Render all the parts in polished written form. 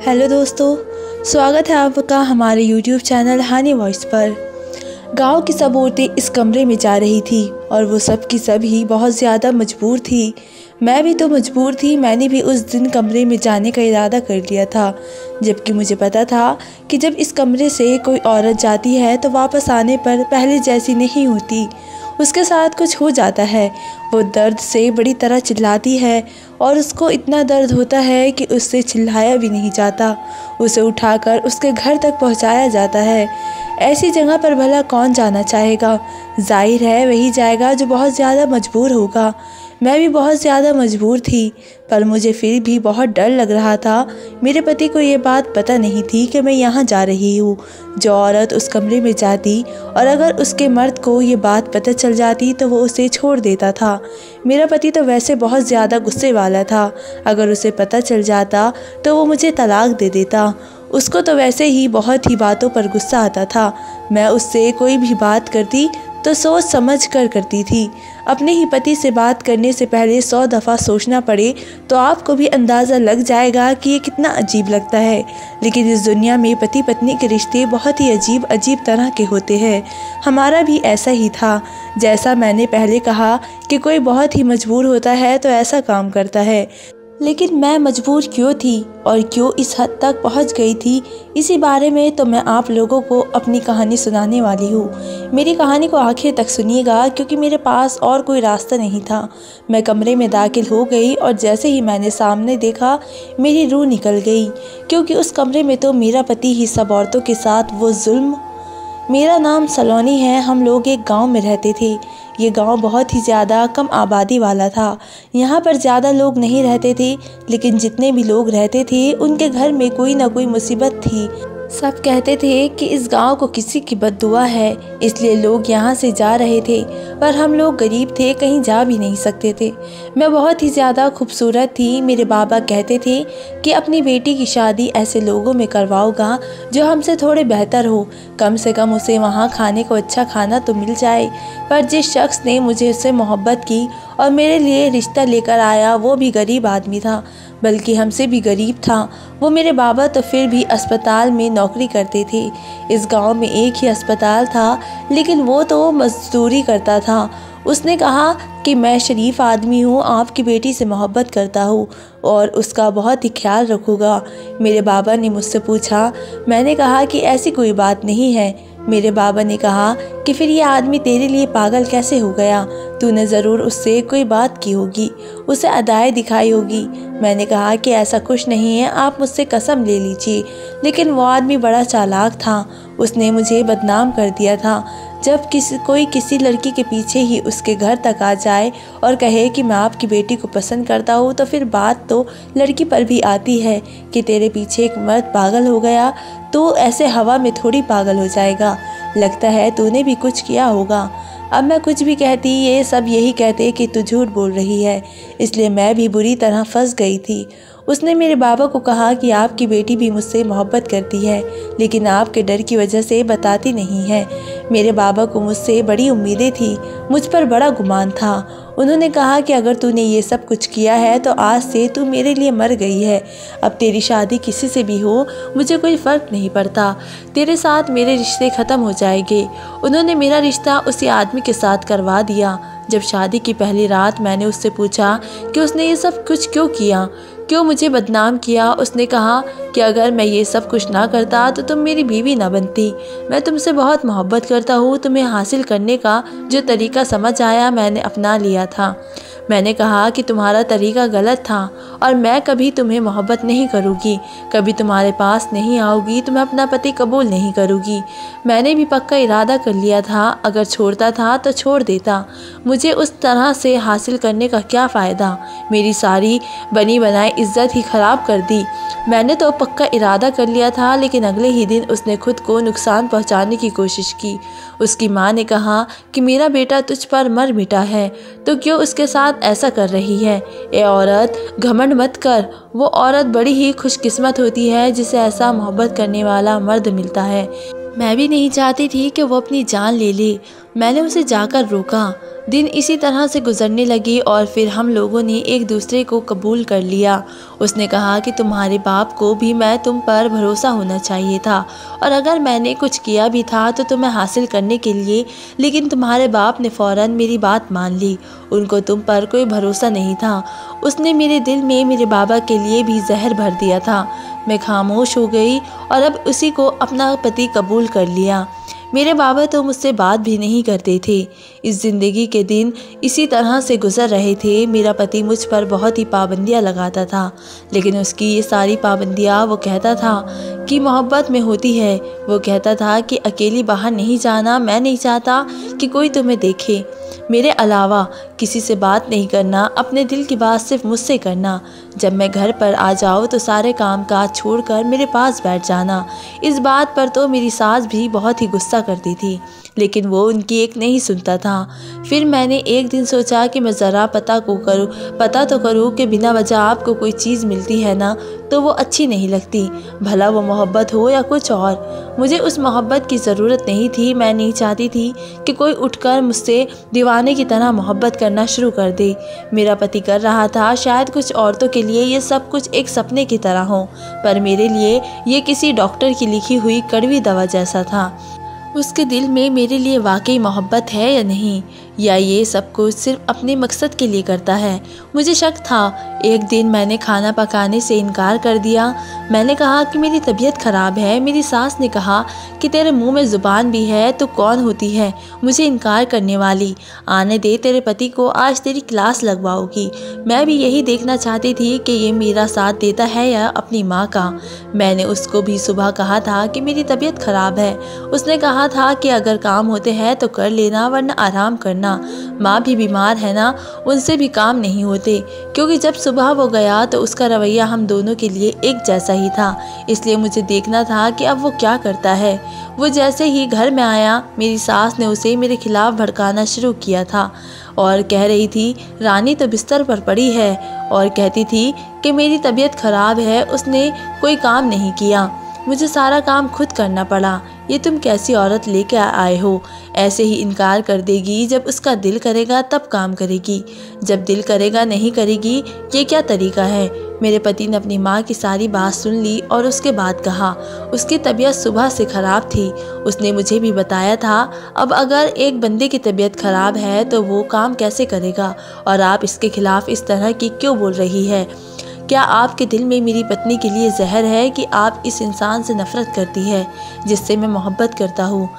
Hello दोस्तों, स्वागत है आपका हमारे YouTube चैनल हानी वॉइस पर। गांव की सब औरतें इस कमरे में जा रही थी और वो सब की सब ही बहुत ज़्यादा मजबूर थी। मैं भी तो मजबूर थी। मैंने भी उस दिन कमरे में जाने का इरादा कर लिया था, जबकि मुझे पता था कि जब इस कमरे से कोई औरत जाती है तो वापस आने पर पहले जैसी नहीं होती, उसके साथ कुछ हो जाता है। वो दर्द से बड़ी तरह चिल्लाती है और उसको इतना दर्द होता है कि उससे चिल्लाया भी नहीं जाता। उसे उठाकर उसके घर तक पहुंचाया जाता है। ऐसी जगह पर भला कौन जाना चाहेगा? जाहिर है वही जाएगा जो बहुत ज़्यादा मजबूर होगा। मैं भी बहुत ज़्यादा मजबूर थी, पर मुझे फिर भी बहुत डर लग रहा था। मेरे पति को ये बात पता नहीं थी कि मैं यहाँ जा रही हूँ। जो औरत उस कमरे में जाती और अगर उसके मर्द को ये बात पता चल जाती तो वो उसे छोड़ देता था। मेरा पति तो वैसे बहुत ज़्यादा गुस्से वाला था। अगर उसे पता चल जाता तो वो मुझे तलाक दे देता। उसको तो वैसे ही बहुत ही बातों पर गुस्सा आता था। मैं उससे कोई भी बात करती तो सोच समझ कर करती थी। अपने ही पति से बात करने से पहले 100 दफ़ा सोचना पड़े तो आपको भी अंदाज़ा लग जाएगा कि ये कितना अजीब लगता है। लेकिन इस दुनिया में पति पत्नी के रिश्ते बहुत ही अजीब अजीब तरह के होते हैं। हमारा भी ऐसा ही था। जैसा मैंने पहले कहा कि कोई बहुत ही मजबूर होता है तो ऐसा काम करता है, लेकिन मैं मजबूर क्यों थी और क्यों इस हद तक पहुंच गई थी, इसी बारे में तो मैं आप लोगों को अपनी कहानी सुनाने वाली हूँ। मेरी कहानी को आखिर तक सुनिएगा, क्योंकि मेरे पास और कोई रास्ता नहीं था। मैं कमरे में दाखिल हो गई और जैसे ही मैंने सामने देखा मेरी रूह निकल गई, क्योंकि उस कमरे में तो मेरा पति ही सब औरतों के साथ वो जुल्म। मेरा नाम सलोनी है। हम लोग एक गांव में रहते थे। ये गांव बहुत ही ज़्यादा कम आबादी वाला था। यहाँ पर ज़्यादा लोग नहीं रहते थे, लेकिन जितने भी लोग रहते थे उनके घर में कोई ना कोई मुसीबत थी। सब कहते थे कि इस गांव को किसी की बद्दुआ है, इसलिए लोग यहाँ से जा रहे थे। पर हम लोग गरीब थे, कहीं जा भी नहीं सकते थे। मैं बहुत ही ज़्यादा खूबसूरत थी। मेरे बाबा कहते थे कि अपनी बेटी की शादी ऐसे लोगों में करवाओगा जो हमसे थोड़े बेहतर हो, कम से कम उसे वहाँ खाने को अच्छा खाना तो मिल जाए। पर जिस शख्स ने मुझे उससे मोहब्बत की और मेरे लिए रिश्ता लेकर आया वो भी गरीब आदमी था, बल्कि हमसे भी गरीब था। वो मेरे बाबा तो फिर भी अस्पताल में नौकरी करते थे। इस गांव में एक ही अस्पताल था, लेकिन वो तो मजदूरी करता था। उसने कहा कि मैं शरीफ आदमी हूँ, आपकी बेटी से मोहब्बत करता हूँ और उसका बहुत ही ख्याल रखूँगा। मेरे बाबा ने मुझसे पूछा। मैंने कहा कि ऐसी कोई बात नहीं है। मेरे बाबा ने कहा कि फिर ये आदमी तेरे लिए पागल कैसे हो गया? तूने ज़रूर उससे कोई बात की होगी, उसे अदाएँ दिखाई होगी। मैंने कहा कि ऐसा कुछ नहीं है, आप मुझसे कसम ले लीजिए। लेकिन वो आदमी बड़ा चालाक था। उसने मुझे बदनाम कर दिया था। जब कोई किसी लड़की के पीछे ही उसके घर तक आ जाए और कहे कि मैं आपकी बेटी को पसंद करता हूँ, तो फिर बात तो लड़की पर भी आती है कि तेरे पीछे एक मर्द पागल हो गया तो ऐसे हवा में थोड़ी पागल हो जाएगा। लगता है तूने भी कुछ किया होगा। अब मैं कुछ भी कहती ये सब यही कहते कि तू झूठ बोल रही है, इसलिए मैं भी बुरी तरह फंस गई थी। उसने मेरे बाबा को कहा कि आपकी बेटी भी मुझसे मोहब्बत करती है, लेकिन आपके डर की वजह से बताती नहीं है। मेरे बाबा को मुझसे बड़ी उम्मीदें थी, मुझ पर बड़ा गुमान था। उन्होंने कहा कि अगर तूने ये सब कुछ किया है तो आज से तू मेरे लिए मर गई है। अब तेरी शादी किसी से भी हो मुझे कोई फ़र्क नहीं पड़ता, तेरे साथ मेरे रिश्ते ख़त्म हो जाएंगे। उन्होंने मेरा रिश्ता उसी आदमी के साथ करवा दिया। जब शादी की पहली रात मैंने उससे पूछा कि उसने ये सब कुछ क्यों किया, क्यों मुझे बदनाम किया। उसने कहा कि अगर मैं ये सब कुछ ना करता तो तुम मेरी बीवी ना बनती। मैं तुमसे बहुत मोहब्बत करता हूँ। तुम्हें हासिल करने का जो तरीका समझ आया मैंने अपना लिया था। मैंने कहा कि तुम्हारा तरीका गलत था और मैं कभी तुम्हें मोहब्बत नहीं करूँगी, कभी तुम्हारे पास नहीं आऊँगी, तुम्हें अपना पति कबूल नहीं करूँगी। मैंने भी पक्का इरादा कर लिया था, अगर छोड़ता था तो छोड़ देता। मुझे उस तरह से हासिल करने का क्या फ़ायदा? मेरी सारी बनी बनाई इज्जत ही ख़राब कर दी। मैंने तो पक्का इरादा कर लिया था, लेकिन अगले ही दिन उसने खुद को नुकसान पहुंचाने की कोशिश की। उसकी माँ ने कहा कि मेरा बेटा तुझ पर मर मिटा है, तो क्यों उसके साथ ऐसा कर रही है? ए औरत, घमंड मत कर। वो औरत बड़ी ही खुशकिस्मत होती है जिसे ऐसा मोहब्बत करने वाला मर्द मिलता है। मैं भी नहीं चाहती थी कि वो अपनी जान ले ले। मैंने उसे जाकर रोका। दिन इसी तरह से गुजरने लगे और फिर हम लोगों ने एक दूसरे को कबूल कर लिया। उसने कहा कि तुम्हारे बाप को भी मैं तुम पर भरोसा होना चाहिए था, और अगर मैंने कुछ किया भी था तो तुम्हें हासिल करने के लिए, लेकिन तुम्हारे बाप ने फ़ौरन मेरी बात मान ली। उनको तुम पर कोई भरोसा नहीं था। उसने मेरे दिल में मेरे बाबा के लिए भी जहर भर दिया था। मैं खामोश हो गई और अब उसी को अपना पति कबूल कर लिया। मेरे बाबा तो मुझसे बात भी नहीं करते थे। इस ज़िंदगी के दिन इसी तरह से गुजर रहे थे। मेरा पति मुझ पर बहुत ही पाबंदियाँ लगाता था, लेकिन उसकी ये सारी पाबंदियाँ वो कहता था कि मोहब्बत में होती है। वो कहता था कि अकेली बाहर नहीं जाना, मैं नहीं चाहता कि कोई तुम्हें देखे, मेरे अलावा किसी से बात नहीं करना, अपने दिल की बात सिर्फ मुझसे करना। जब मैं घर पर आ जाऊँ तो सारे काम काज छोड़कर मेरे पास बैठ जाना। इस बात पर तो मेरी सास भी बहुत ही गुस्सा करती थी, लेकिन वो उनकी एक नहीं सुनता था। फिर मैंने एक दिन सोचा कि मैं ज़रा पता तो करूँ कि बिना वजह आपको कोई चीज़ मिलती है ना, तो वो अच्छी नहीं लगती, भला वो मोहब्बत हो या कुछ और। मुझे उस मोहब्बत की ज़रूरत नहीं थी। मैं नहीं चाहती थी कि कोई उठकर मुझसे दीवाने की तरह मोहब्बत करना शुरू कर दे। मेरा पति कर रहा था। शायद कुछ औरतों के लिए ये सब कुछ एक सपने की तरह हो, पर मेरे लिए ये किसी डॉक्टर की लिखी हुई कड़वी दवा जैसा था। उसके दिल में मेरे लिए वाकई मोहब्बत है या नहीं, या ये सब कुछ सिर्फ अपने मकसद के लिए करता है। मुझे शक था। एक दिन मैंने खाना पकाने से इनकार कर दिया। मैंने कहा कि मेरी तबीयत ख़राब है। मेरी सास ने कहा कि तेरे मुंह में ज़ुबान भी है तो कौन होती है मुझे इनकार करने वाली। आने दे तेरे पति को, आज तेरी क्लास लगवाओगी। मैं भी यही देखना चाहती थी कि ये मेरा साथ देता है या अपनी माँ का। मैंने उसको भी सुबह कहा था कि मेरी तबीयत ख़राब है। उसने कहा था कि अगर काम होते हैं तो कर लेना, वरना आराम करना। माँ भी बीमार है ना, उनसे भी काम नहीं होते। क्योंकि जब सुबह वो गया तो उसका रवैया हम दोनों के लिए एक जैसा ही था, इसलिए मुझे देखना था कि अब वो क्या करता है। वो जैसे ही घर में आया, मेरी सास ने उसे मेरे खिलाफ भड़काना शुरू किया था और कह रही थी रानी तो बिस्तर पर पड़ी है, और कहती थी कि मेरी तबीयत ख़राब है, उसने कोई काम नहीं किया, मुझे सारा काम खुद करना पड़ा। ये तुम कैसी औरत लेके आए हो? ऐसे ही इनकार कर देगी, जब उसका दिल करेगा तब काम करेगी, जब दिल करेगा नहीं करेगी। ये क्या तरीका है? मेरे पति ने अपनी माँ की सारी बात सुन ली और उसके बाद कहा उसकी तबीयत सुबह से ख़राब थी। उसने मुझे भी बताया था। अब अगर एक बंदे की तबीयत ख़राब है तो वो काम कैसे करेगा, और आप इसके खिलाफ़ इस तरह की क्यों बोल रही है? क्या आपके दिल में मेरी पत्नी के लिए जहर है कि आप इस इंसान से नफ़रत करती है जिससे मैं मोहब्बत करता हूँ?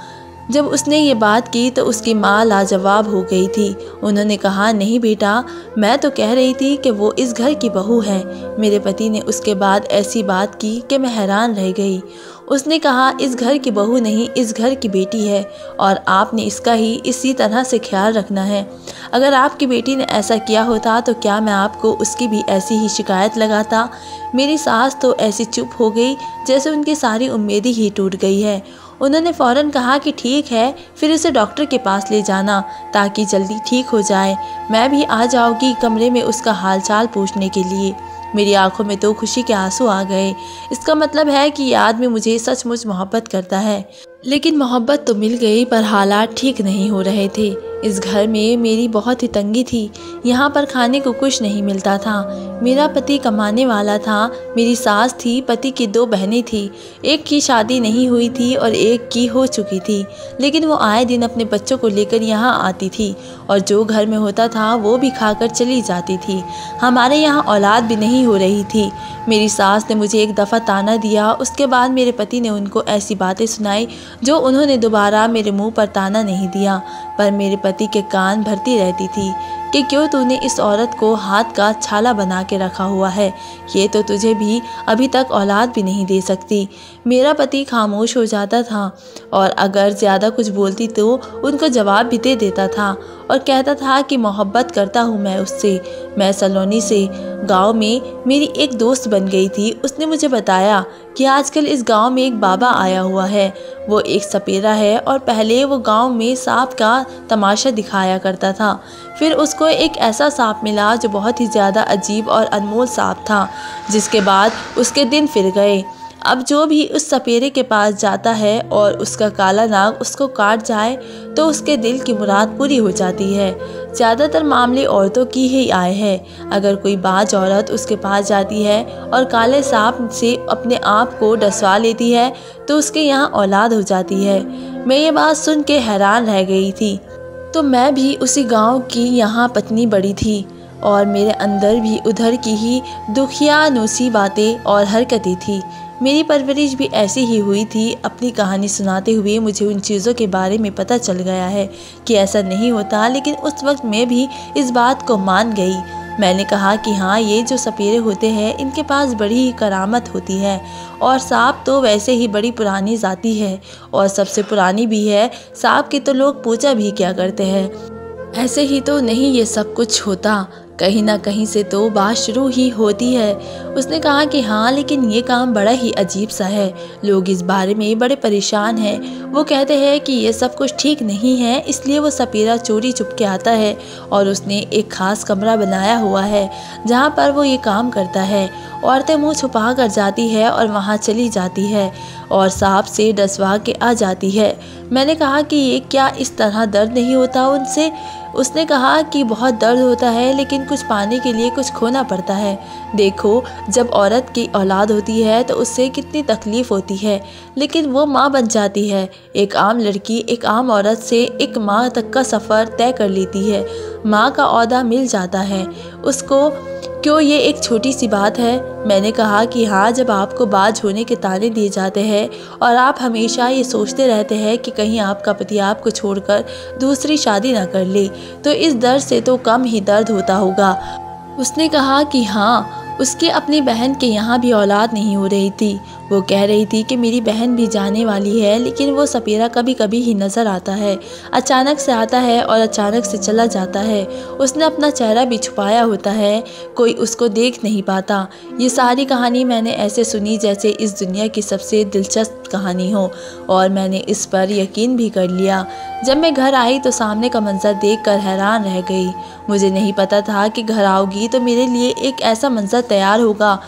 जब उसने ये बात की तो उसकी माँ लाजवाब हो गई थी। उन्होंने कहा नहीं बेटा, मैं तो कह रही थी कि वो इस घर की बहू है। मेरे पति ने उसके बाद ऐसी बात की कि मैं हैरान रह गई। उसने कहा इस घर की बहू नहीं, इस घर की बेटी है, और आपने इसका ही इसी तरह से ख्याल रखना है। अगर आपकी बेटी ने ऐसा किया होता तो क्या मैं आपको उसकी भी ऐसी ही शिकायत लगाता? मेरी सास तो ऐसी चुप हो गई जैसे उनकी सारी उम्मीदें ही टूट गई है। उन्होंने फ़ौरन कहा कि ठीक है, फिर उसे डॉक्टर के पास ले जाना ताकि जल्दी ठीक हो जाए। मैं भी आ जाऊँगी कमरे में उसका हालचाल पूछने के लिए। मेरी आंखों में तो खुशी के आंसू आ गए। इसका मतलब है कि ये आदमी मुझे सचमुच मोहब्बत करता है। लेकिन मोहब्बत तो मिल गई, पर हालात ठीक नहीं हो रहे थे। इस घर में मेरी बहुत ही तंगी थी। यहाँ पर खाने को कुछ नहीं मिलता था। मेरा पति कमाने वाला था, मेरी सास थी, पति की 2 बहनें थी। एक की शादी नहीं हुई थी और एक की हो चुकी थी, लेकिन वो आए दिन अपने बच्चों को लेकर यहाँ आती थी, और जो घर में होता था वो भी खाकर चली जाती थी। हमारे यहाँ औलाद भी नहीं हो रही थी। मेरी सास ने मुझे एक दफ़ा ताना दिया, उसके बाद मेरे पति ने उनको ऐसी बातें सुनाई जो उन्होंने दोबारा मेरे मुंह पर ताना नहीं दिया, पर मेरे पति के कान भरती रहती थी कि क्यों तूने इस औरत को हाथ का छाला बना के रखा हुआ है, ये तो तुझे भी अभी तक औलाद भी नहीं दे सकती। मेरा पति खामोश हो जाता था, और अगर ज़्यादा कुछ बोलती तो उनको जवाब भी दे देता था और कहता था कि मोहब्बत करता हूँ मैं उससे। मैं सलोनी से गांव में मेरी एक दोस्त बन गई थी। उसने मुझे बताया कि आजकल इस गांव में एक बाबा आया हुआ है। वो एक सपेरा है और पहले वो गांव में सांप का तमाशा दिखाया करता था। फिर उसको एक ऐसा सांप मिला जो बहुत ही ज़्यादा अजीब और अनमोल सांप था, जिसके बाद उसके दिन फिर गए। अब जो भी उस सपेरे के पास जाता है और उसका काला नाग उसको काट जाए तो उसके दिल की मुराद पूरी हो जाती है। ज़्यादातर मामले औरतों की ही आए हैं। अगर कोई बाज औरत उसके पास जाती है और काले सांप से अपने आप को डसवा लेती है तो उसके यहाँ औलाद हो जाती है। मैं ये बात सुन के हैरान रह गई थी। तो मैं भी उसी गांव की यहाँ पत्नी बड़ी थी और मेरे अंदर भी उधर की ही दुखियानुसी बातें और हरकतें थी। मेरी परवरिश भी ऐसी ही हुई थी। अपनी कहानी सुनाते हुए मुझे उन चीज़ों के बारे में पता चल गया है कि ऐसा नहीं होता, लेकिन उस वक्त मैं भी इस बात को मान गई। मैंने कहा कि हाँ, ये जो सपेरे होते हैं इनके पास बड़ी ही करामत होती है और सांप तो वैसे ही बड़ी पुरानी जाति है और सबसे पुरानी भी है। सांप की तो लोग पूजा भी क्या करते हैं। ऐसे ही तो नहीं ये सब कुछ होता, कहीं ना कहीं से तो बात शुरू ही होती है। उसने कहा कि हाँ, लेकिन ये काम बड़ा ही अजीब सा है। लोग इस बारे में बड़े परेशान हैं। वो कहते हैं कि ये सब कुछ ठीक नहीं है, इसलिए वो सपेरा चोरी चुपके आता है और उसने एक ख़ास कमरा बनाया हुआ है जहाँ पर वो ये काम करता है। औरतें मुंह छुपा कर जाती है और वहाँ चली जाती है और सांप से डसवा के आ जाती है। मैंने कहा कि ये क्या इस तरह दर्द नहीं होता उनसे? उसने कहा कि बहुत दर्द होता है, लेकिन कुछ पाने के लिए कुछ खोना पड़ता है। देखो, जब औरत की औलाद होती है तो उससे कितनी तकलीफ़ होती है, लेकिन वो माँ बन जाती है। एक आम लड़की एक आम औरत से एक माँ तक का सफ़र तय कर लेती है। माँ का ओहदा मिल जाता है उसको। क्यों ये एक छोटी सी बात है? मैंने कहा कि हाँ, जब आपको बाज होने के ताने दिए जाते हैं और आप हमेशा ये सोचते रहते हैं कि कहीं आपका पति आपको छोड़कर दूसरी शादी ना कर ले, तो इस दर्द से तो कम ही दर्द होता होगा। उसने कहा कि हाँ, उसकी अपनी बहन के यहाँ भी औलाद नहीं हो रही थी। वो कह रही थी कि मेरी बहन भी जाने वाली है, लेकिन वो सपेरा कभी कभी ही नज़र आता है। अचानक से आता है और अचानक से चला जाता है। उसने अपना चेहरा भी छुपाया होता है, कोई उसको देख नहीं पाता। ये सारी कहानी मैंने ऐसे सुनी जैसे इस दुनिया की सबसे दिलचस्प कहानी हो और मैंने इस पर यकीन भी कर लिया। जब मैं घर आई तो सामने का मंजर देखकर हैरान रह गई। मुझे नहीं पता था कि घर आओगी तो मेरे लिए एक ऐसा मंजर तैयार होगा।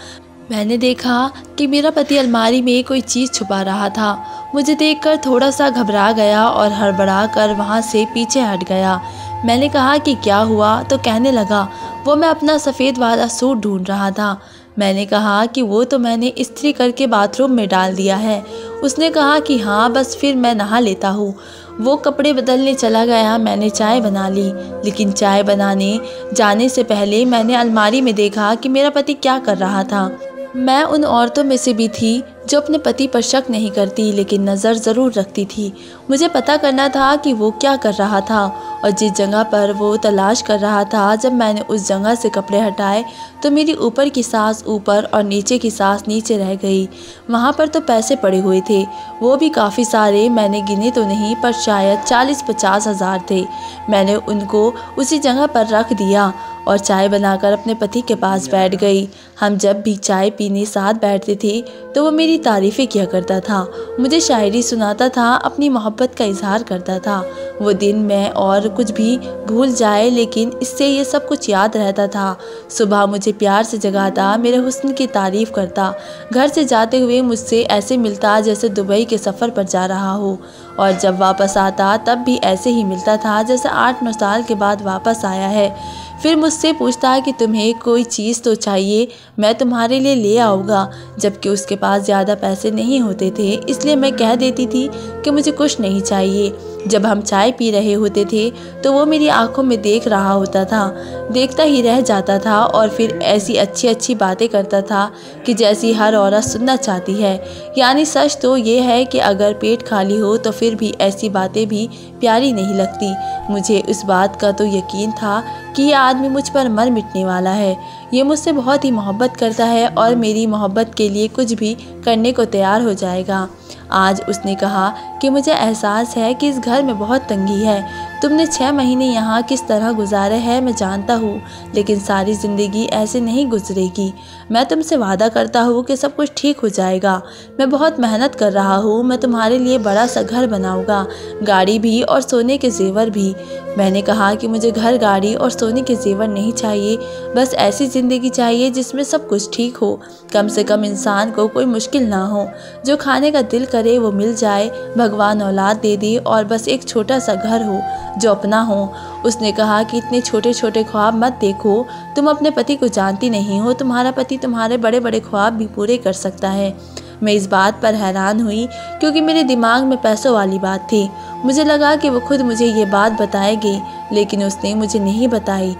मैंने देखा कि मेरा पति अलमारी में कोई चीज़ छुपा रहा था। मुझे देखकर थोड़ा सा घबरा गया और हड़बड़ा कर वहाँ से पीछे हट गया। मैंने कहा कि क्या हुआ, तो कहने लगा वो मैं अपना सफ़ेद वाला सूट ढूंढ रहा था। मैंने कहा कि वो तो मैंने इस्त्री करके बाथरूम में डाल दिया है। उसने कहा कि हाँ, बस फिर मैं नहा लेता हूँ। वो कपड़े बदलने चला गया। मैंने चाय बना ली, लेकिन चाय बनाने जाने से पहले मैंने अलमारी में देखा कि मेरा पति क्या कर रहा था। मैं उन औरतों में से भी थी जो अपने पति पर शक नहीं करती, लेकिन नज़र ज़रूर रखती थी। मुझे पता करना था कि वो क्या कर रहा था और जिस जगह पर वो तलाश कर रहा था। जब मैंने उस जगह से कपड़े हटाए तो मेरी ऊपर की सांस ऊपर और नीचे की सांस नीचे रह गई। वहाँ पर तो पैसे पड़े हुए थे, वो भी काफ़ी सारे। मैंने गिने तो नहीं, पर शायद 40-50 हज़ार थे। मैंने उनको उसी जगह पर रख दिया और चाय बनाकर अपने पति के पास बैठ गई। हम जब भी चाय पीने साथ बैठते थे तो वो मेरी तारीफ़ें किया करता था, मुझे शायरी सुनाता था, अपनी मोहब्बत का इजहार करता था। वो दिन मैं और कुछ भी भूल जाए, लेकिन इससे ये सब कुछ याद रहता था। सुबह मुझे प्यार से जगाता, मेरे हुस्न की तारीफ़ करता। घर से जाते हुए मुझसे ऐसे मिलता जैसे दुबई के सफ़र पर जा रहा हो, और जब वापस आता तब भी ऐसे ही मिलता था जैसे 8-9 साल के बाद वापस आया है। फिर मुझसे पूछता कि तुम्हें कोई चीज़ तो चाहिए, मैं तुम्हारे लिए ले आऊँगा। जबकि उसके पास ज़्यादा पैसे नहीं होते थे, इसलिए मैं कह देती थी कि मुझे कुछ नहीं चाहिए। जब हम चाय पी रहे होते थे तो वो मेरी आंखों में देख रहा होता था, देखता ही रह जाता था और फिर ऐसी अच्छी अच्छी बातें करता था कि जैसी हर औरत सुनना चाहती है। यानी सच तो ये है कि अगर पेट खाली हो तो फिर भी ऐसी बातें भी प्यारी नहीं लगती। मुझे इस बात का तो यकीन था कि ये आदमी मुझ पर मर मिटने वाला है। ये मुझसे बहुत ही मोहब्बत करता है और मेरी मोहब्बत के लिए कुछ भी करने को तैयार हो जाएगा। आज उसने कहा कि मुझे एहसास है कि इस घर में बहुत तंगी है। तुमने 6 महीने यहाँ किस तरह गुजारे हैं मैं जानता हूँ, लेकिन सारी ज़िंदगी ऐसे नहीं गुजरेगी। मैं तुमसे वादा करता हूँ कि सब कुछ ठीक हो जाएगा। मैं बहुत मेहनत कर रहा हूँ। मैं तुम्हारे लिए बड़ा सा घर बनाऊँगा, गाड़ी भी और सोने के जेवर भी। मैंने कहा कि मुझे घर, गाड़ी और सोने के जेवर नहीं चाहिए, बस ऐसी ज़िंदगी चाहिए जिसमें सब कुछ ठीक हो, कम से कम इंसान को कोई मुश्किल ना हो, जो खाने का दिल करे वो मिल जाए, भगवान औलाद दे दे और बस एक छोटा सा घर हो जो अपना हो। उसने कहा कि इतने छोटे छोटे ख्वाब मत देखो, तुम अपने पति को जानती नहीं हो, तुम्हारा पति तुम्हारे बड़े बड़े ख्वाब भी पूरे कर सकता है। मैं इस बात पर हैरान हुई क्योंकि मेरे दिमाग में पैसों वाली बात थी। मुझे लगा कि वो खुद मुझे ये बात बताएगी, लेकिन उसने मुझे नहीं बताई।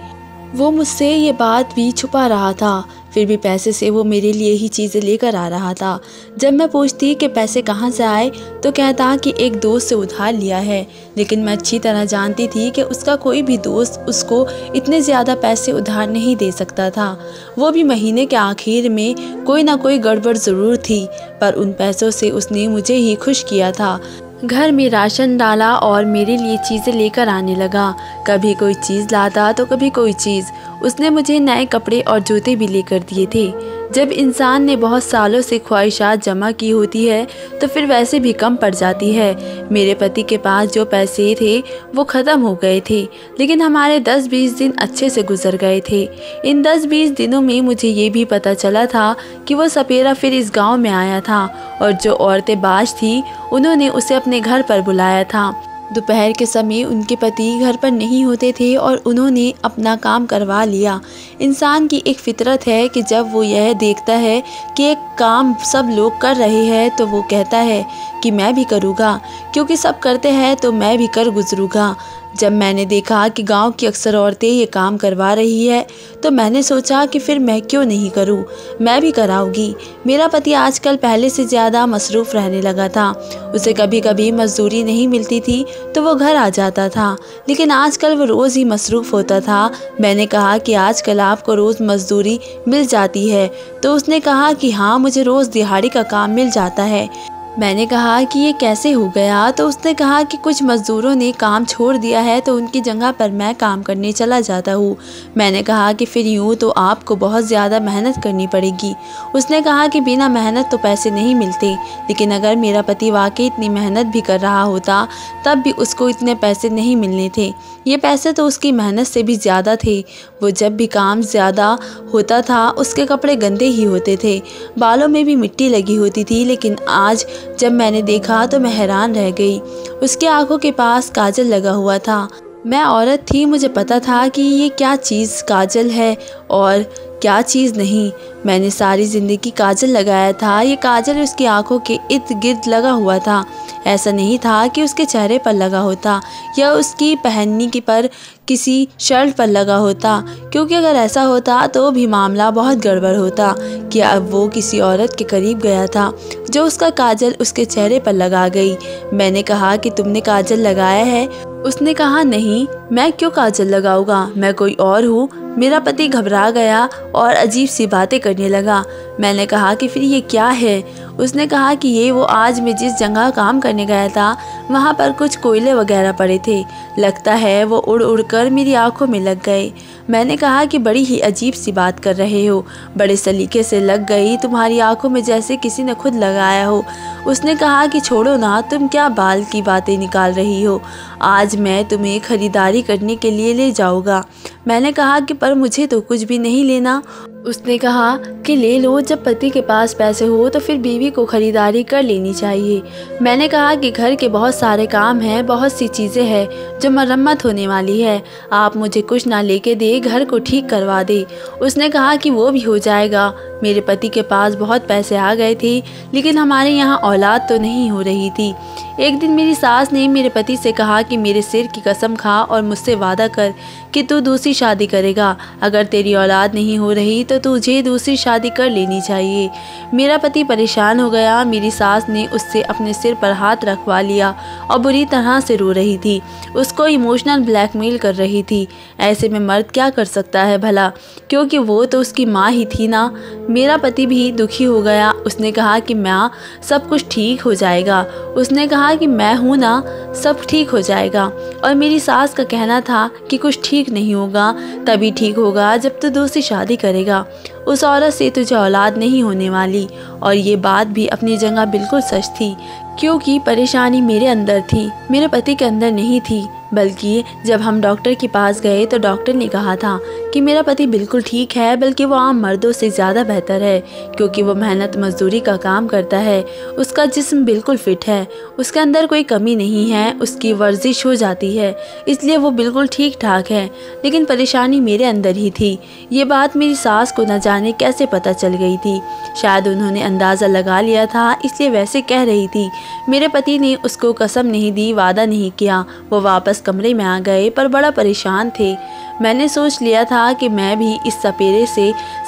वो मुझसे ये बात भी छुपा रहा था, फिर भी पैसे से वो मेरे लिए ही चीज़ें लेकर आ रहा था। जब मैं पूछती कि पैसे कहाँ से आए तो कहता कि एक दोस्त से उधार लिया है, लेकिन मैं अच्छी तरह जानती थी कि उसका कोई भी दोस्त उसको इतने ज़्यादा पैसे उधार नहीं दे सकता था। वो भी महीने के आखिर में कोई ना कोई गड़बड़ ज़रूर थी, पर उन पैसों से उसने मुझे ही खुश किया था। घर में राशन डाला और मेरे लिए चीज़ें लेकर आने लगा। कभी कोई चीज़ लाता तो कभी कोई चीज़। उसने मुझे नए कपड़े और जूते भी लेकर दिए थे। जब इंसान ने बहुत सालों से ख्वाहिशात जमा की होती है तो फिर वैसे भी कम पड़ जाती है। मेरे पति के पास जो पैसे थे वो ख़त्म हो गए थे, लेकिन हमारे 10-20 दिन अच्छे से गुजर गए थे। इन 10-20 दिनों में मुझे ये भी पता चला था कि वो सपेरा फिर इस गांव में आया था और जो औरतें बाज थी उन्होंने उसे अपने घर पर बुलाया था। दोपहर के समय उनके पति घर पर नहीं होते थे और उन्होंने अपना काम करवा लिया। इंसान की एक फितरत है कि जब वो यह देखता है कि एक काम सब लोग कर रहे हैं तो वो कहता है कि मैं भी करूँगा, क्योंकि सब करते हैं तो मैं भी कर गुजरूँगा। जब मैंने देखा कि गांव की अक्सर औरतें ये काम करवा रही है तो मैंने सोचा कि फिर मैं क्यों नहीं करूं, मैं भी कराऊंगी। मेरा पति आजकल पहले से ज़्यादा मसरूफ़ रहने लगा था। उसे कभी कभी मजदूरी नहीं मिलती थी तो वो घर आ जाता था, लेकिन आजकल वो रोज़ ही मसरूफ़ होता था। मैंने कहा कि आजकल आपको रोज़ मजदूरी मिल जाती है, तो उसने कहा कि हाँ, मुझे रोज़ दिहाड़ी का काम मिल जाता है। मैंने कहा कि ये कैसे हो गया, तो उसने कहा कि कुछ मज़दूरों ने काम छोड़ दिया है तो उनकी जगह पर मैं काम करने चला जाता हूँ। मैंने कहा कि फिर यूँ तो आपको बहुत ज़्यादा मेहनत करनी पड़ेगी। उसने कहा कि बिना मेहनत तो पैसे नहीं मिलते, लेकिन अगर मेरा पति वाकई इतनी मेहनत भी कर रहा होता तब भी उसको इतने पैसे नहीं मिलने थे। ये पैसे तो उसकी मेहनत से भी ज़्यादा थे। वो जब भी काम ज़्यादा होता था उसके कपड़े गंदे ही होते थे, बालों में भी मिट्टी लगी होती थी। लेकिन आज जब मैंने देखा तो मैं हैरान रह गई। उसकी आंखों के पास काजल लगा हुआ था। मैं औरत थी, मुझे पता था कि ये क्या चीज़ काजल है और क्या चीज़ नहीं। मैंने सारी ज़िंदगी काजल लगाया था। ये काजल उसकी आंखों के इर्द गिर्द लगा हुआ था। ऐसा नहीं था कि उसके चेहरे पर लगा होता या उसकी पहनने की पर किसी शर्ट पर लगा होता, क्योंकि अगर ऐसा होता तो भी मामला बहुत गड़बड़ होता कि अब वो किसी औरत के करीब गया था जो उसका काजल उसके चेहरे पर लगा गई। मैंने कहा कि तुमने काजल लगाया है? उसने कहा नहीं, मैं क्यों काजल लगाऊंगा, मैं कोई और हूँ। मेरा पति घबरा गया और अजीब सी बातें करने लगा। मैंने कहा कि फिर ये क्या है? उसने कहा कि ये वो आज मैं जिस जगह काम करने गया था वहाँ पर कुछ कोयले वगैरह पड़े थे, लगता है वो उड़ उड़ कर मेरी आंखों में लग गए। मैंने कहा कि बड़ी ही अजीब सी बात कर रहे हो, बड़े सलीके से लग गई, तुम्हारी आंखों में जैसे किसी ने खुद लगाया हो। उसने कहा कि छोड़ो ना, तुम क्या बाल की बातें निकाल रही हो, आज मैं तुम्हें खरीदारी करने के लिए ले जाऊँगा। मैंने कहा कि पर मुझे तो कुछ भी नहीं लेना। उसने कहा कि ले लो, जब पति के पास पैसे हो तो फिर बीवी को खरीदारी कर लेनी चाहिए। मैंने कहा कि घर के बहुत सारे काम हैं, बहुत सी चीज़ें हैं जो मरम्मत होने वाली है, आप मुझे कुछ ना लेके दे, घर को ठीक करवा दे। उसने कहा कि वो भी हो जाएगा। मेरे पति के पास बहुत पैसे आ गए थे, लेकिन हमारे यहाँ औलाद तो नहीं हो रही थी। एक दिन मेरी सास ने मेरे पति से कहा कि मेरे सिर की कसम खा और मुझसे वादा कर कि तू दूसरी शादी करेगा। अगर तेरी औलाद नहीं हो रही तो तुझे दूसरी शादी कर लेनी चाहिए। मेरा पति परेशान हो गया। मेरी सास ने उससे अपने सिर पर हाथ रखवा लिया और बुरी तरह से रो रही थी, उसको इमोशनल ब्लैकमेल कर रही थी। ऐसे में मर्द क्या कर सकता है भला, क्योंकि वो तो उसकी माँ ही थी ना। मेरा पति भी दुखी हो गया। उसने कहा कि माँ, सब कुछ ठीक हो जाएगा। उसने कहा कि मैं हूँ ना, सब ठीक हो जाएगा। और मेरी सास का कहना था कि कुछ ठीक नहीं होगा, तभी ठीक होगा जब तो दूसरी शादी करेगा। उस औरत से तुझे औलाद नहीं होने वाली। और ये बात भी अपनी जगह बिल्कुल सच थी, क्योंकि परेशानी मेरे अंदर थी, मेरे पति के अंदर नहीं थी। बल्कि जब हम डॉक्टर के पास गए तो डॉक्टर ने कहा था कि मेरा पति बिल्कुल ठीक है, बल्कि वो आम मर्दों से ज़्यादा बेहतर है, क्योंकि वो मेहनत मजदूरी का काम करता है। उसका जिस्म बिल्कुल फिट है, उसके अंदर कोई कमी नहीं है, उसकी वर्जिश हो जाती है, इसलिए वो बिल्कुल ठीक ठाक है। लेकिन परेशानी मेरे अंदर ही थी। ये बात मेरी सास को न जाने कैसे पता चल गई थी। शायद उन्होंने अंदाज़ा लगा लिया था, इसलिए वैसे कह रही थी। मेरे पति ने उसको कसम नहीं दी, वादा नहीं किया। वो वापस कमरे में आ गए, पर बड़ा परेशान थे। मैंने सोच लिया था कि मैं भी इस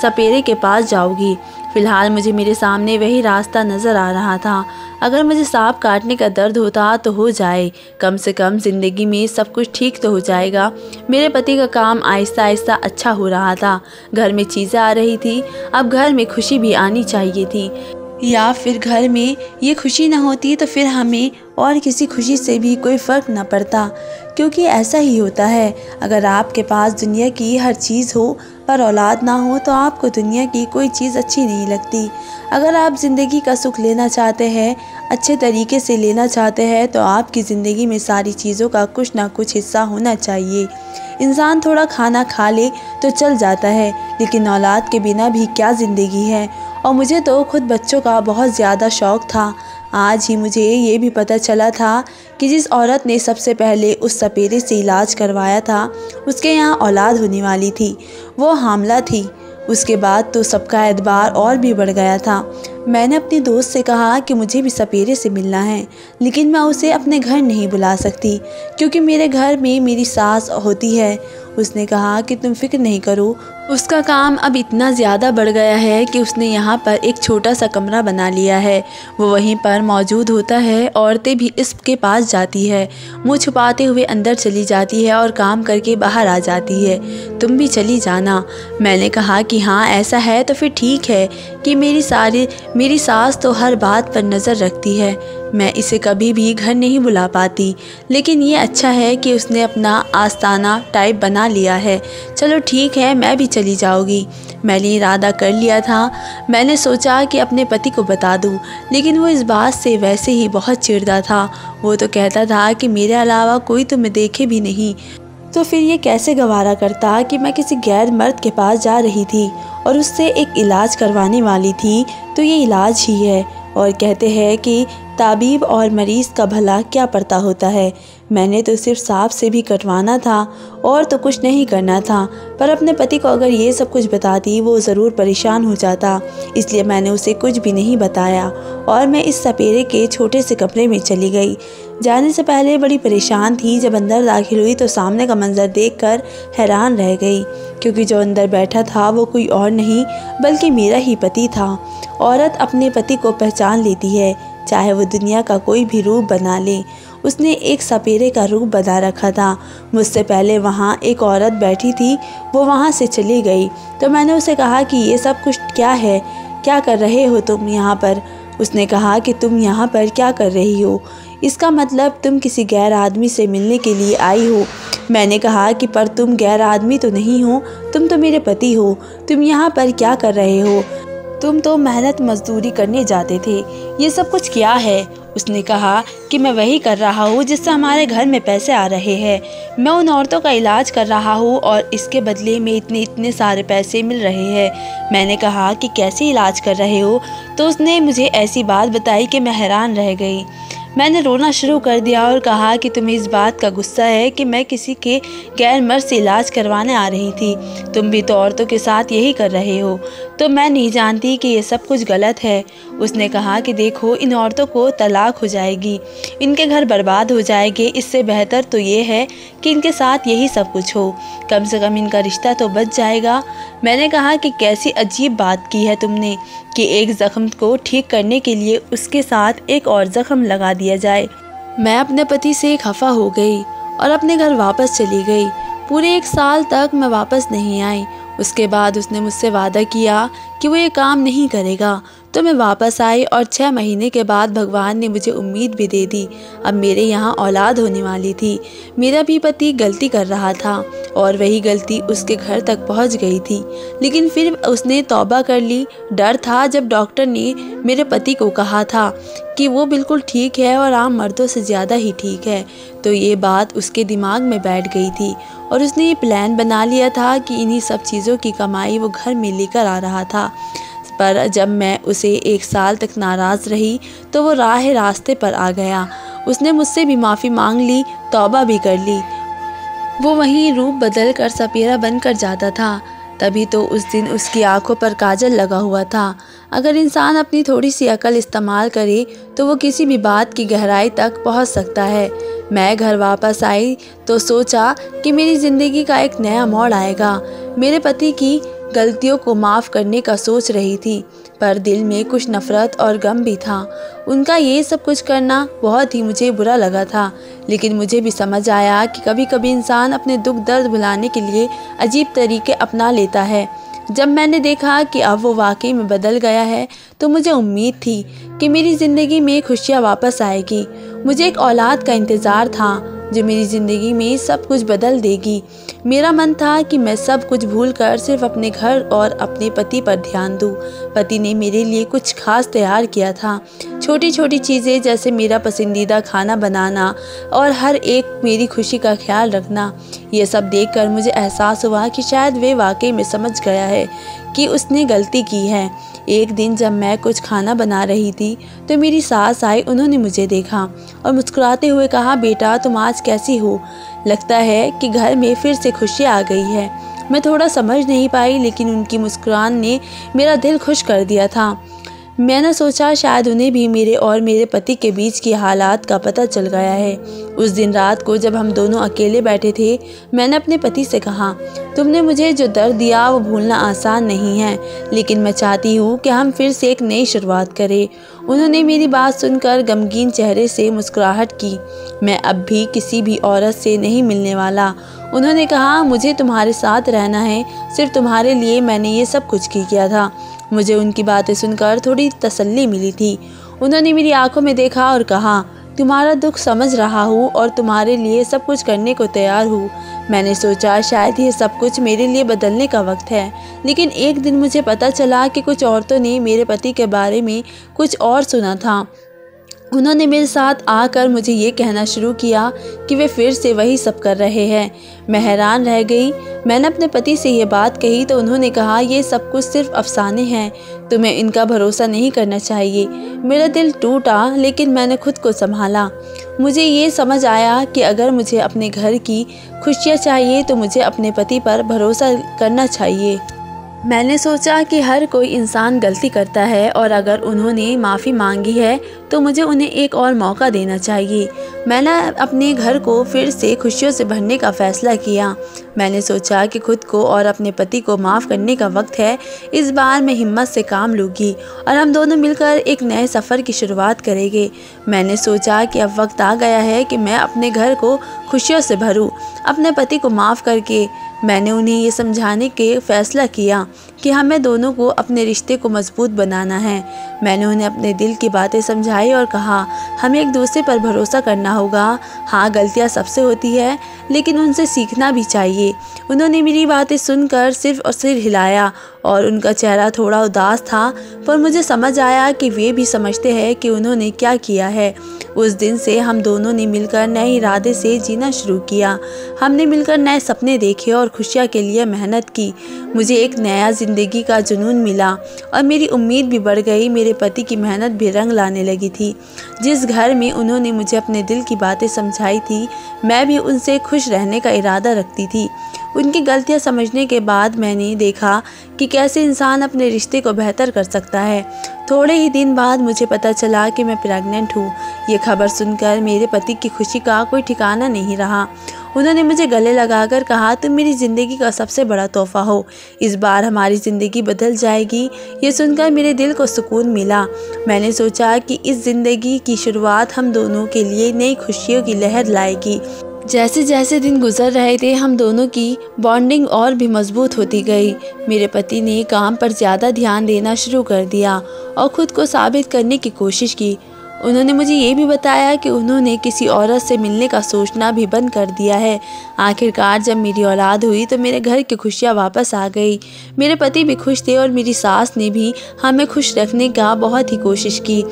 सपेरे के पास जाऊंगी। फिलहाल मुझे मेरे सामने वही रास्ता नज़र आ रहा था। अगर मुझे सांप काटने का दर्द होता तो हो जाए, कम से कम ज़िंदगी में सब कुछ ठीक तो हो जाएगा। मेरे पति का काम आहिस्ता आहिस्ता अच्छा हो रहा था, घर में चीज़ें आ रही थी। अब घर में खुशी भी आनी चाहिए थी, या फिर घर में ये खुशी ना होती तो फिर हमें और किसी खुशी से भी कोई फ़र्क ना पड़ता। क्योंकि ऐसा ही होता है, अगर आपके पास दुनिया की हर चीज़ हो पर औलाद ना हो तो आपको दुनिया की कोई चीज़ अच्छी नहीं लगती। अगर आप ज़िंदगी का सुख लेना चाहते हैं, अच्छे तरीके से लेना चाहते हैं, तो आपकी ज़िंदगी में सारी चीज़ों का कुछ ना कुछ हिस्सा होना चाहिए। इंसान थोड़ा खाना खा ले तो चल जाता है, लेकिन औलाद के बिना भी क्या ज़िंदगी है। और मुझे तो खुद बच्चों का बहुत ज़्यादा शौक़ था। आज ही मुझे ये भी पता चला था कि जिस औरत ने सबसे पहले उस सपेरे से इलाज करवाया था, उसके यहाँ औलाद होने वाली थी, वो हामला थी। उसके बाद तो सबका एतबार और भी बढ़ गया था। मैंने अपनी दोस्त से कहा कि मुझे भी सपेरे से मिलना है, लेकिन मैं उसे अपने घर नहीं बुला सकती, क्योंकि मेरे घर में मेरी सास होती है। उसने कहा कि तुम फिक्र नहीं करो, उसका काम अब इतना ज़्यादा बढ़ गया है कि उसने यहाँ पर एक छोटा सा कमरा बना लिया है। वो वहीं पर मौजूद होता है, औरतें भी इसके पास जाती है, मुँह छुपाते हुए अंदर चली जाती है और काम करके बाहर आ जाती है। तुम भी चली जाना। मैंने कहा कि हाँ ऐसा है तो फिर ठीक है, कि मेरी सास तो हर बात पर नज़र रखती है। मैं इसे कभी भी घर नहीं बुला पाती, लेकिन ये अच्छा है कि उसने अपना आस्ताना टाइप बना लिया है। चलो ठीक है, मैं भी चली जाऊँगी। मैंने इरादा कर लिया था। मैंने सोचा कि अपने पति को बता दूँ, लेकिन वो इस बात से वैसे ही बहुत चिढ़ता था। वो तो कहता था कि मेरे अलावा कोई तुम्हें देखे भी नहीं, तो फिर ये कैसे गवारा करता कि मैं किसी गैर मर्द के पास जा रही थी और उससे एक इलाज करवाने वाली थी। तो ये इलाज ही है, और कहते हैं कि ताबीब और मरीज़ का भला क्या पड़ता होता है। मैंने तो सिर्फ सांप से भी कटवाना था और तो कुछ नहीं करना था, पर अपने पति को अगर ये सब कुछ बताती वो ज़रूर परेशान हो जाता, इसलिए मैंने उसे कुछ भी नहीं बताया और मैं इस सपेरे के छोटे से कमरे में चली गई। जाने से पहले बड़ी परेशान थी, जब अंदर दाखिल हुई तो सामने का मंजर देखकर हैरान रह गई, क्योंकि जो अंदर बैठा था वो कोई और नहीं बल्कि मेरा ही पति था। औरत अपने पति को पहचान लेती है, चाहे वो दुनिया का कोई भी रूप बना ले। उसने एक सपेरे का रूप बना रखा था। मुझसे पहले वहाँ एक औरत बैठी थी, वो वहाँ से चली गई। तो मैंने उसे कहा कि ये सब कुछ क्या है, क्या कर रहे हो तुम यहाँ पर। उसने कहा कि तुम यहाँ पर क्या कर रही हो, इसका मतलब तुम किसी गैर आदमी से मिलने के लिए आई हो। मैंने कहा कि पर तुम गैर आदमी तो नहीं हो, तुम तो मेरे पति हो, तुम यहाँ पर क्या कर रहे हो, तुम तो मेहनत मजदूरी करने जाते थे, ये सब कुछ क्या है। उसने कहा कि मैं वही कर रहा हूँ जिससे हमारे घर में पैसे आ रहे हैं। मैं उन औरतों का इलाज कर रहा हूँ और इसके बदले में इतने सारे पैसे मिल रहे हैं। मैंने कहा कि कैसे इलाज कर रहे हो, तो उसने मुझे ऐसी बात बताई कि मैं हैरान रह गई। मैंने रोना शुरू कर दिया और कहा कि तुम्हें इस बात का गुस्सा है कि मैं किसी के गैर मर्द से इलाज करवाने आ रही थी, तुम भी तो औरतों के साथ यही कर रहे हो, तो मैं नहीं जानती कि ये सब कुछ गलत है। उसने कहा कि देखो, इन औरतों को तलाक हो जाएगी, इनके घर बर्बाद हो जाएंगे, इससे बेहतर तो ये है कि इनके साथ यही सब कुछ हो, कम से कम इनका रिश्ता तो बच जाएगा। मैंने कहा कि कैसी अजीब बात की है तुमने कि एक ज़ख्म को ठीक करने के लिए उसके साथ एक और ज़ख्म लगा दिया जाए। मैं अपने पति से खफा हो गई और अपने घर वापस चली गई। पूरे 1 साल तक मैं वापस नहीं आई। उसके बाद उसने मुझसे वादा किया कि वो ये काम नहीं करेगा। तो मैं वापस आई और 6 महीने के बाद भगवान ने मुझे उम्मीद भी दे दी। अब मेरे यहाँ औलाद होने वाली थी। मेरा भी पति गलती कर रहा था और वही गलती उसके घर तक पहुँच गई थी, लेकिन फिर उसने तौबा कर ली। डर था जब डॉक्टर ने मेरे पति को कहा था कि वो बिल्कुल ठीक है और आम मर्दों से ज़्यादा ही ठीक है, तो ये बात उसके दिमाग में बैठ गई थी और उसने ये प्लान बना लिया था कि इन्हीं सब चीज़ों की कमाई वो घर में लेकर आ रहा था। पर जब मैं उसे 1 साल तक नाराज़ रही तो वो रास्ते पर आ गया। उसने मुझसे भी माफ़ी मांग ली, तौबा भी कर ली। वो वहीं रूप बदल कर सपेरा बनकर जाता था। तभी तो उस दिन उसकी आंखों पर काजल लगा हुआ था। अगर इंसान अपनी थोड़ी सी अकल इस्तेमाल करे तो वो किसी भी बात की गहराई तक पहुंच सकता है। मैं घर वापस आई तो सोचा कि मेरी ज़िंदगी का एक नया मोड़ आएगा। मेरे पति की गलतियों को माफ़ करने का सोच रही थी, पर दिल में कुछ नफ़रत और गम भी था। उनका ये सब कुछ करना बहुत ही मुझे बुरा लगा था, लेकिन मुझे भी समझ आया कि कभी कभी इंसान अपने दुख दर्द भुलाने के लिए अजीब तरीके अपना लेता है। जब मैंने देखा कि अब वो वाकई में बदल गया है तो मुझे उम्मीद थी कि मेरी ज़िंदगी में खुशियाँ वापस आएगी। मुझे एक औलाद का इंतज़ार था जो मेरी ज़िंदगी में सब कुछ बदल देगी। मेरा मन था कि मैं सब कुछ भूलकर सिर्फ अपने घर और अपने पति पर ध्यान दूँ। पति ने मेरे लिए कुछ खास तैयार किया था। छोटी छोटी चीज़ें जैसे मेरा पसंदीदा खाना बनाना और हर एक मेरी खुशी का ख्याल रखना। ये सब देखकर मुझे एहसास हुआ कि शायद वे वाकई में समझ गया है कि उसने गलती की है। एक दिन जब मैं कुछ खाना बना रही थी तो मेरी सास आई। उन्होंने मुझे देखा और मुस्कुराते हुए कहा, बेटा तुम आज कैसी हो? लगता है कि घर में फिर से खुशी आ गई है। मैं थोड़ा समझ नहीं पाई, लेकिन उनकी मुस्कुराहट ने मेरा दिल खुश कर दिया था। मैंने सोचा शायद उन्हें भी मेरे और मेरे पति के बीच की हालात का पता चल गया है। उस दिन रात को जब हम दोनों अकेले बैठे थे, मैंने अपने पति से कहा, तुमने मुझे जो दर्द दिया वो भूलना आसान नहीं है, लेकिन मैं चाहती हूँ कि हम फिर से एक नई शुरुआत करें। उन्होंने मेरी बात सुनकर गमगीन चेहरे से मुस्कुराहट की। मैं अब भी किसी भी औरत से नहीं मिलने वाला। उन्होंने कहा, मुझे तुम्हारे साथ रहना है, सिर्फ तुम्हारे लिए मैंने ये सब कुछ किया था। मुझे उनकी बातें सुनकर थोड़ी तसल्ली मिली थी। उन्होंने मेरी आंखों में देखा और कहा, तुम्हारा दुख समझ रहा हूँ और तुम्हारे लिए सब कुछ करने को तैयार हूँ। मैंने सोचा शायद ये सब कुछ मेरे लिए बदलने का वक्त है, लेकिन एक दिन मुझे पता चला कि कुछ औरतों ने मेरे पति के बारे में कुछ और सुना था। उन्होंने मेरे साथ आकर मुझे ये कहना शुरू किया कि वे फिर से वही सब कर रहे हैं। मैं हैरान रह गई। मैंने अपने पति से ये बात कही तो उन्होंने कहा, ये सब कुछ सिर्फ अफसाने हैं, तुम्हें इनका भरोसा नहीं करना चाहिए। मेरा दिल टूटा, लेकिन मैंने खुद को संभाला। मुझे ये समझ आया कि अगर मुझे अपने घर की खुशियाँ चाहिए तो मुझे अपने पति पर भरोसा करना चाहिए। मैंने सोचा कि हर कोई इंसान गलती करता है और अगर उन्होंने माफ़ी मांगी है तो मुझे उन्हें एक और मौका देना चाहिए। मैंने अपने घर को फिर से खुशियों से भरने का फ़ैसला किया। मैंने सोचा कि खुद को और अपने पति को माफ़ करने का वक्त है। इस बार मैं हिम्मत से काम लूँगी और हम दोनों मिलकर एक नए सफ़र की शुरुआत करेंगे। मैंने सोचा कि अब वक्त आ गया है कि मैं अपने घर को खुशियों से भरूँ। अपने पति को माफ़ करके मैंने उन्हें ये समझाने के फ़ैसला किया कि हमें दोनों को अपने रिश्ते को मजबूत बनाना है। मैंने उन्हें अपने दिल की बातें समझाई और कहा, हमें एक दूसरे पर भरोसा करना होगा। हाँ, गलतियाँ सबसे होती है, लेकिन उनसे सीखना भी चाहिए। उन्होंने मेरी बातें सुनकर सिर्फ और सिर हिलाया और उनका चेहरा थोड़ा उदास था, पर मुझे समझ आया कि वे भी समझते हैं कि उन्होंने क्या किया है। उस दिन से हम दोनों ने मिलकर नए इरादे से जीना शुरू किया। हमने मिलकर नए सपने देखे और खुशियाँ के लिए मेहनत की। मुझे एक नया ज़िंदगी का जुनून मिला और मेरी उम्मीद भी बढ़ गई। मेरे पति की मेहनत भी रंग लाने लगी थी। जिस घर में उन्होंने मुझे अपने दिल की बातें समझाई थी, मैं भी उनसे खुश रहने का इरादा रखती थी। उनकी गलतियां समझने के बाद मैंने देखा कि कैसे इंसान अपने रिश्ते को बेहतर कर सकता है। थोड़े ही दिन बाद मुझे पता चला कि मैं प्रेग्नेंट हूँ। ये खबर सुनकर मेरे पति की खुशी का कोई ठिकाना नहीं रहा। उन्होंने मुझे गले लगाकर कहा, तुम मेरी ज़िंदगी का सबसे बड़ा तोहफ़ा हो। इस बार हमारी ज़िंदगी बदल जाएगी। ये सुनकर मेरे दिल को सुकून मिला। मैंने सोचा कि इस ज़िंदगी की शुरुआत हम दोनों के लिए नई खुशियों की लहर लाएगी। जैसे जैसे दिन गुजर रहे थे हम दोनों की बॉन्डिंग और भी मजबूत होती गई। मेरे पति ने काम पर ज़्यादा ध्यान देना शुरू कर दिया और ख़ुद को साबित करने की कोशिश की। उन्होंने मुझे ये भी बताया कि उन्होंने किसी औरत से मिलने का सोचना भी बंद कर दिया है। आखिरकार जब मेरी औलाद हुई तो मेरे घर की खुशियाँ वापस आ गई। मेरे पति भी खुश थे और मेरी सास ने भी हमें खुश रखने का बहुत ही कोशिश की।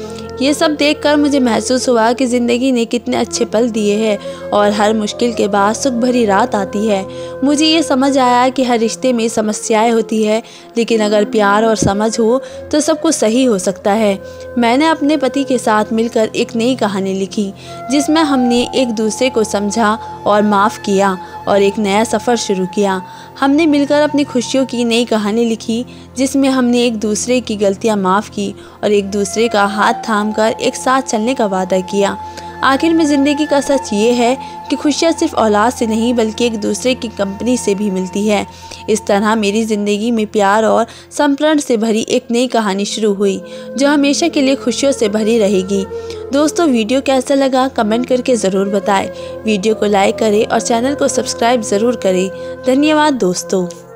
ये सब देखकर मुझे महसूस हुआ कि ज़िंदगी ने कितने अच्छे पल दिए हैं और हर मुश्किल के बाद सुख भरी रात आती है। मुझे ये समझ आया कि हर रिश्ते में समस्याएं होती है, लेकिन अगर प्यार और समझ हो तो सब कुछ सही हो सकता है। मैंने अपने पति के साथ मिलकर एक नई कहानी लिखी जिसमें हमने एक दूसरे को समझा और माफ़ किया और एक नया सफ़र शुरू किया। हमने मिलकर अपनी खुशियों की नई कहानी लिखी जिसमें हमने एक दूसरे की गलतियां माफ़ की और एक दूसरे का हाथ थामकर एक साथ चलने का वादा किया। आखिर में ज़िंदगी का सच ये है कि खुशियाँ सिर्फ औलाद से नहीं बल्कि एक दूसरे की कंपनी से भी मिलती है। इस तरह मेरी ज़िंदगी में प्यार और संप्रण से भरी एक नई कहानी शुरू हुई जो हमेशा के लिए खुशियों से भरी रहेगी। दोस्तों, वीडियो कैसा लगा कमेंट करके ज़रूर बताएं। वीडियो को लाइक करें और चैनल को सब्सक्राइब ज़रूर करें। धन्यवाद दोस्तों।